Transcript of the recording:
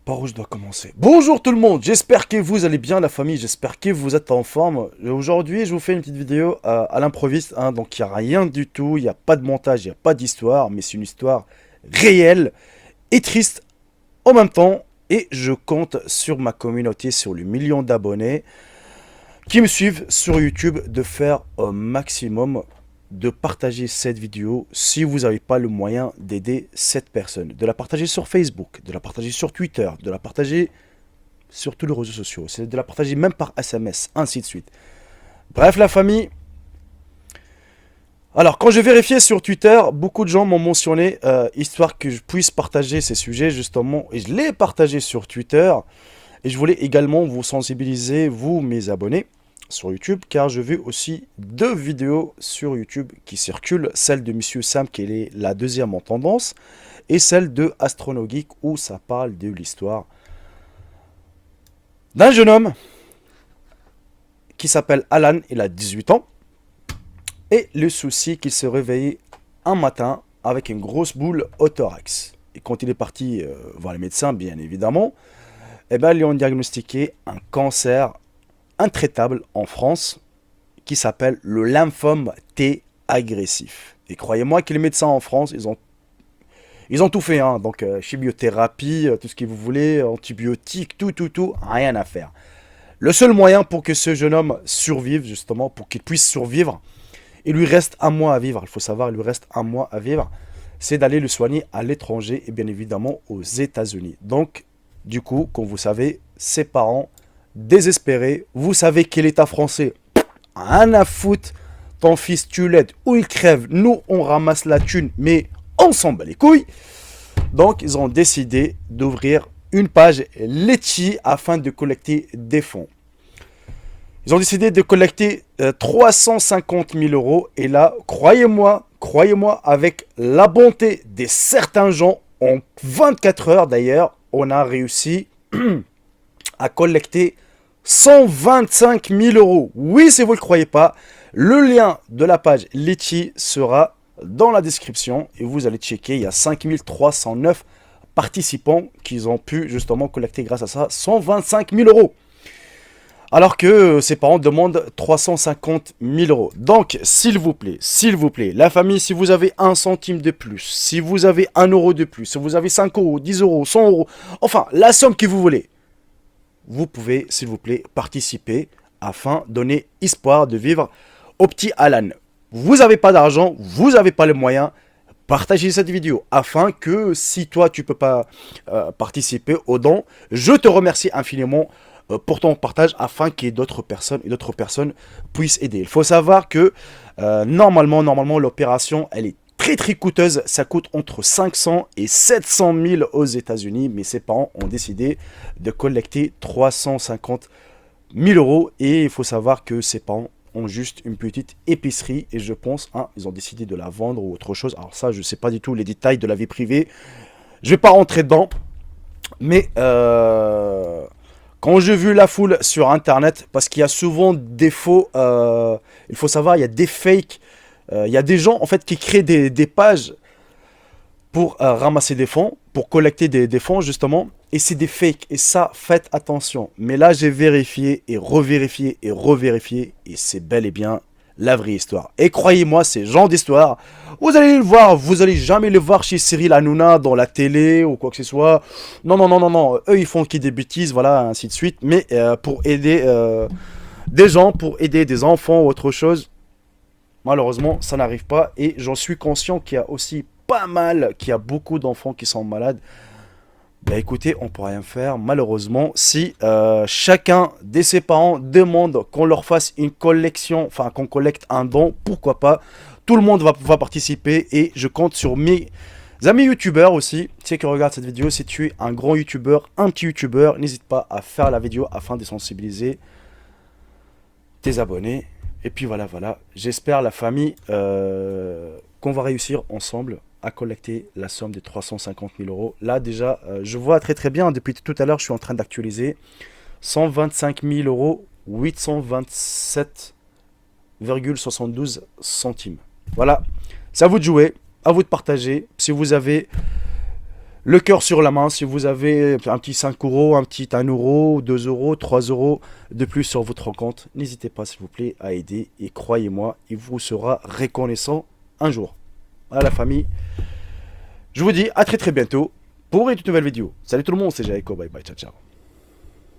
Par où je dois commencer? Bonjour tout le monde, j'espère que vous allez bien la famille, j'espère que vous êtes en forme. Aujourd'hui je vous fais une petite vidéo à l'improviste, hein, donc il n'y a rien du tout, il n'y a pas de montage, il n'y a pas d'histoire, mais c'est une histoire réelle et triste en même temps. Et je compte sur ma communauté, sur le million d'abonnés qui me suivent sur YouTube, de faire un maximum, de partager cette vidéo si vous n'avez pas le moyen d'aider cette personne. De la partager sur Facebook, de la partager sur Twitter, de la partager sur tous les réseaux sociaux, c'est de la partager même par SMS, ainsi de suite. Bref la famille. Alors quand j'ai vérifié sur Twitter, beaucoup de gens m'ont mentionné, histoire que je puisse partager ces sujets justement, et je l'ai partagé sur Twitter. Et je voulais également vous sensibiliser, vous mes abonnés, sur YouTube, car je veux aussi deux vidéos sur YouTube qui circulent, celle de Monsieur Sam qui est la deuxième en tendance, et celle de Astronogeek où ça parle de l'histoire d'un jeune homme qui s'appelle Alan, il a 18 ans, et le souci qu'il se réveillait un matin avec une grosse boule au thorax. Et quand il est parti voir les médecins, bien évidemment, eh ben, ils lui ont diagnostiqué un cancer intraitable en France qui s'appelle le lymphome T agressif. Et croyez-moi que les médecins en France, ils ont tout fait, hein. Donc chimiothérapie, tout ce que vous voulez, antibiotiques, tout, rien à faire. Le seul moyen pour que ce jeune homme survive, justement, pour qu'il puisse survivre, il lui reste un mois à vivre, il faut savoir, il lui reste un mois à vivre, c'est d'aller le soigner à l'étranger et bien évidemment aux États-Unis. Donc, du coup, comme vous savez, ses parents, désespérés, vous savez que l'État français, rien à foutre, ton fils tu l'aides ou il crève, nous on ramasse la thune, mais on s'en bat les couilles. Donc, ils ont décidé d'ouvrir une page Litchi afin de collecter des fonds. Ils ont décidé de collecter 350 000 euros. Et là, croyez-moi, avec la bonté de certains gens, en 24 heures d'ailleurs, on a réussi à collecter 125 000 euros. Oui, si vous ne le croyez pas, le lien de la page Litchi sera dans la description. Et vous allez checker, il y a 5 309 participants qui ont pu justement collecter grâce à ça 125 000 euros. Alors que ses parents demandent 350 000 euros. Donc, s'il vous plaît, la famille, si vous avez 1 centime de plus, si vous avez 1 euro de plus, si vous avez 5 euros, 10 euros, 100 euros, enfin, la somme que vous voulez, vous pouvez, s'il vous plaît, participer afin de donner espoir de vivre au petit Alan. Vous n'avez pas d'argent, vous n'avez pas les moyens, partagez cette vidéo afin que si toi, tu ne peux pas participer aux dons, je te remercie infiniment pour ton partage afin qu'il y ait d'autres personnes puissent aider. Il faut savoir que normalement l'opération elle est très coûteuse, ça coûte entre 500 et 700 000 aux États-Unis, mais ses parents ont décidé de collecter 350 000 euros et il faut savoir que ses parents ont juste une petite épicerie et je pense, hein, ils ont décidé de la vendre ou autre chose. Alors ça, je ne sais pas du tout les détails de la vie privée, je ne vais pas rentrer dedans, mais quand j'ai vu la foule sur internet, parce qu'il y a souvent des faux, il faut savoir, il y a des fakes, il y a des gens en fait qui créent des pages pour ramasser des fonds, pour collecter des fonds justement, et c'est des fakes, et ça, faites attention. Mais là, j'ai vérifié, et revérifié, et c'est bel et bien la vraie histoire. Et croyez-moi, ces gens d'histoire, vous allez le voir, vous allez jamais le voir chez Cyril Hanouna dans la télé ou quoi que ce soit. Non, eux ils font qui des bêtises, voilà, ainsi de suite. Mais pour aider des gens, pour aider des enfants ou autre chose, malheureusement, ça n'arrive pas. Et j'en suis conscient qu'il y a aussi qu'il y a beaucoup d'enfants qui sont malades. Bah écoutez, on peut rien faire malheureusement si chacun de ses parents demande qu'on leur fasse une collection, enfin qu'on collecte un don, pourquoi pas. Tout le monde va pouvoir participer et je compte sur mes amis youtubeurs aussi. Tu sais qui regarde cette vidéo, si tu es un grand youtubeur, un petit youtubeur, n'hésite pas à faire la vidéo afin de sensibiliser tes abonnés. Et puis voilà, j'espère la famille qu'on va réussir ensemble à collecter la somme de 350 000 euros. Là déjà, je vois très bien, depuis tout à l'heure, je suis en train d'actualiser. 125 000 euros, 827,72 centimes. Voilà, c'est à vous de jouer, à vous de partager. Si vous avez Le cœur sur la main, si vous avez un petit 5 euros, un petit 1 euro, 2 euros, 3 euros de plus sur votre compte, n'hésitez pas s'il vous plaît à aider et croyez-moi, il vous sera reconnaissant un jour. À la famille, je vous dis à très très bientôt pour une toute nouvelle vidéo. Salut tout le monde, c'est Jacob, bye bye, ciao ciao.